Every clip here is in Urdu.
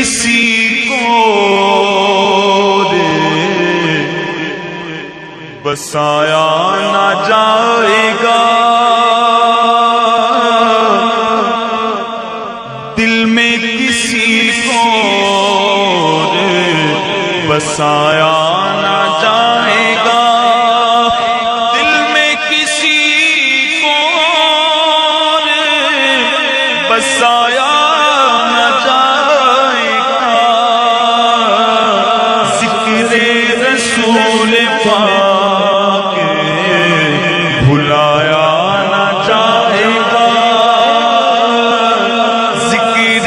کسی کو بسایا نہ جائے گا، دل میں کسی کو بسایا نہ جائے گا، دل میں کسی کو بسایا نہ جائے گا، ذکر رسول پاک بھلایا نہ جائے گا، ذکر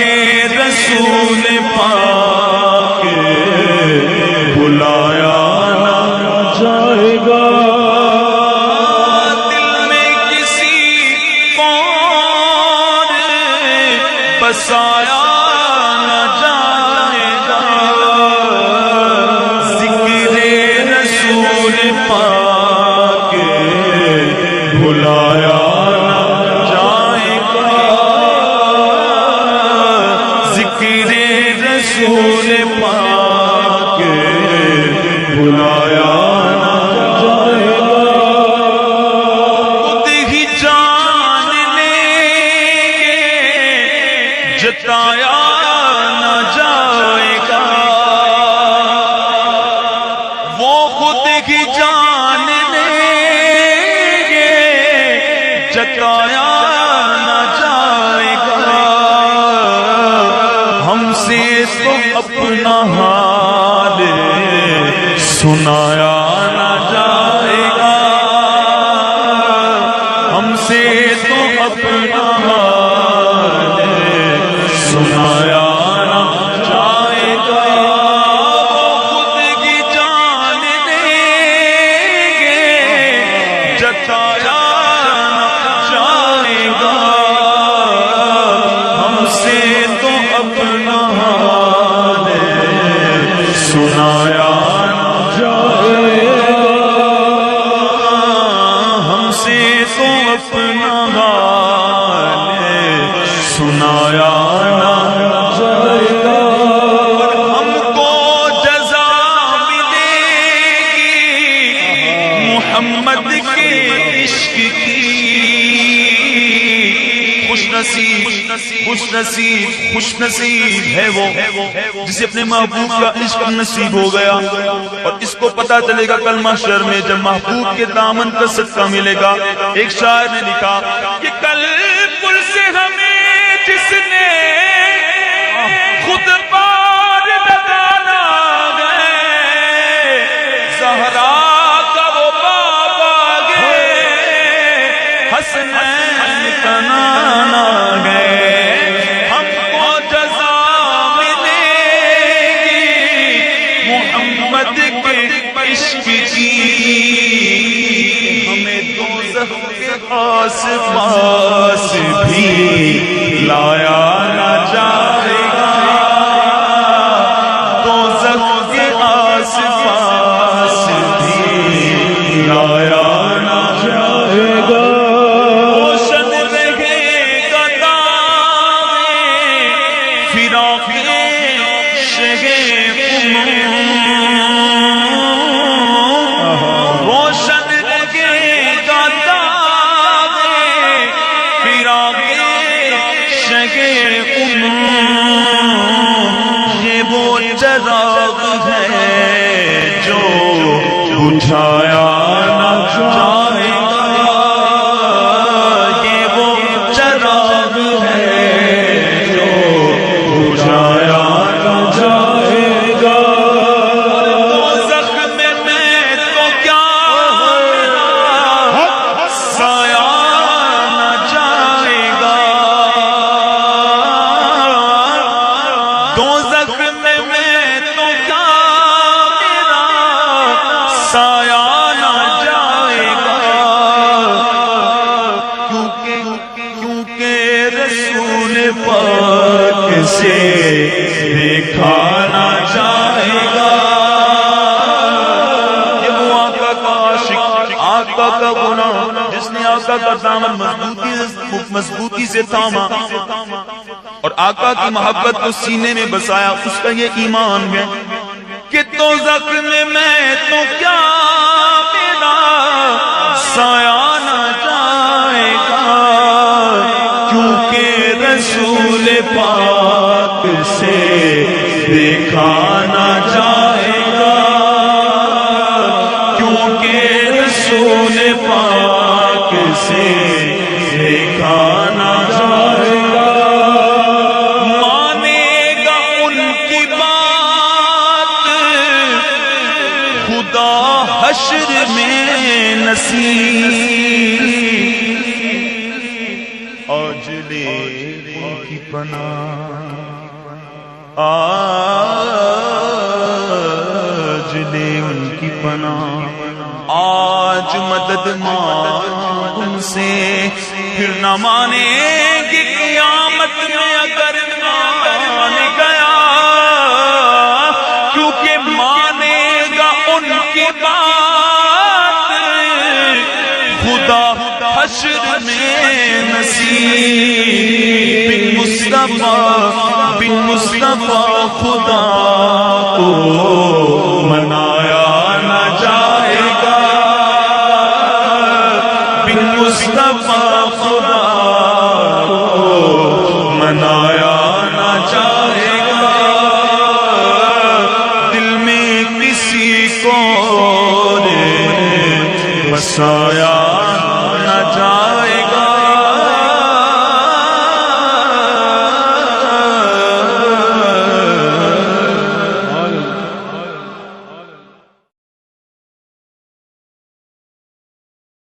رسول پاک بھلایا نہ جائے گا، دل میں کسی کو بسایا نہ جائے گا، ذکر رسول پاک بھلایا نہ جائے گا، ذکر رسول پاک بھلایا نہ جائے گا، خود ہی جان لیں گے جتایا نہ جائے گا، وہ خود ہی جان لیں گے جتایا نہ جائے گا، ہم سے تو اپنا حال سنایا نہ جائے گا، ہم سے تو اپنا حال سنایا نہ جائے گا، خود کی جان دیں گے جتایا نہ جائے گا، ہم سے تو اپنا حال سنایا نہ جائے گا، ہم سے تو اپنا حال سنایا نہ جائے گا، ہم کو جزا ملے گی محمد کے عشق کی، خوش نصیب ہے وہ جسے اپنے محبوب کا عشق نصیب ہو گیا، اور اس کو پتا چلے گا کل محشر میں جب محبوب کے دامن کا صدقہ ملے گا۔ ایک شاعر نے لکھا کہ کل پل سے ہمیں جس نے خود پار لگانا گئے، زہرا کا وہ بابا گئے، حسنین کا نانا گئے، ہم کو جزا ملے گی محمد کے عشق کی، ہمیں دوزخ کے آس پاس بھی لایا نہ جائے گا، دوزخ کے آس پاس بھی لایا نہ جائے گا، روشن رہے گا دامِ فراق شہ روشن رہے گا دامِ فراق شہ یہ وہ چراغ ہے جو بجھایا نہ جائے گا، یہ وہ چراغ ہے جو بجھایا نہ جائے گا، دوزخ میں تو کیا سایہ نہ جائے گا، دوزخ میں تو کیا میرا سایہ نہ جائے گا، کیونکہ رسول پاک سے دیکھا نہ جائے گا، یہ وہ آقا کا عاشق، آقا کا غلام جس نے آقا کا دامن مضبوطی سے تھاما اور آقا کی محبت کو سینے میں بسایا، اس کا یہ ایمان ہے کہ دوزخ میں میں تو کیا میرا سایہ نہ جائے گا، کیونکہ رسول پاک سے دیکھا نہ جائے گا، کیونکہ رسول پاک سے دیکھا نہ جائے گا۔ مانے گا ان کی بات خدا حشر میں نصیب، آج لے ان کی پناہ، آج لے ان کی پناہ، آج مدد مانگ ان سے، پھر نہ مانیں گے قیامت میں اگر مان گیا، کیونکہ مانے گا ان کی بات خدا حشر میں نصیب، بن مصطفیٰ خدا کو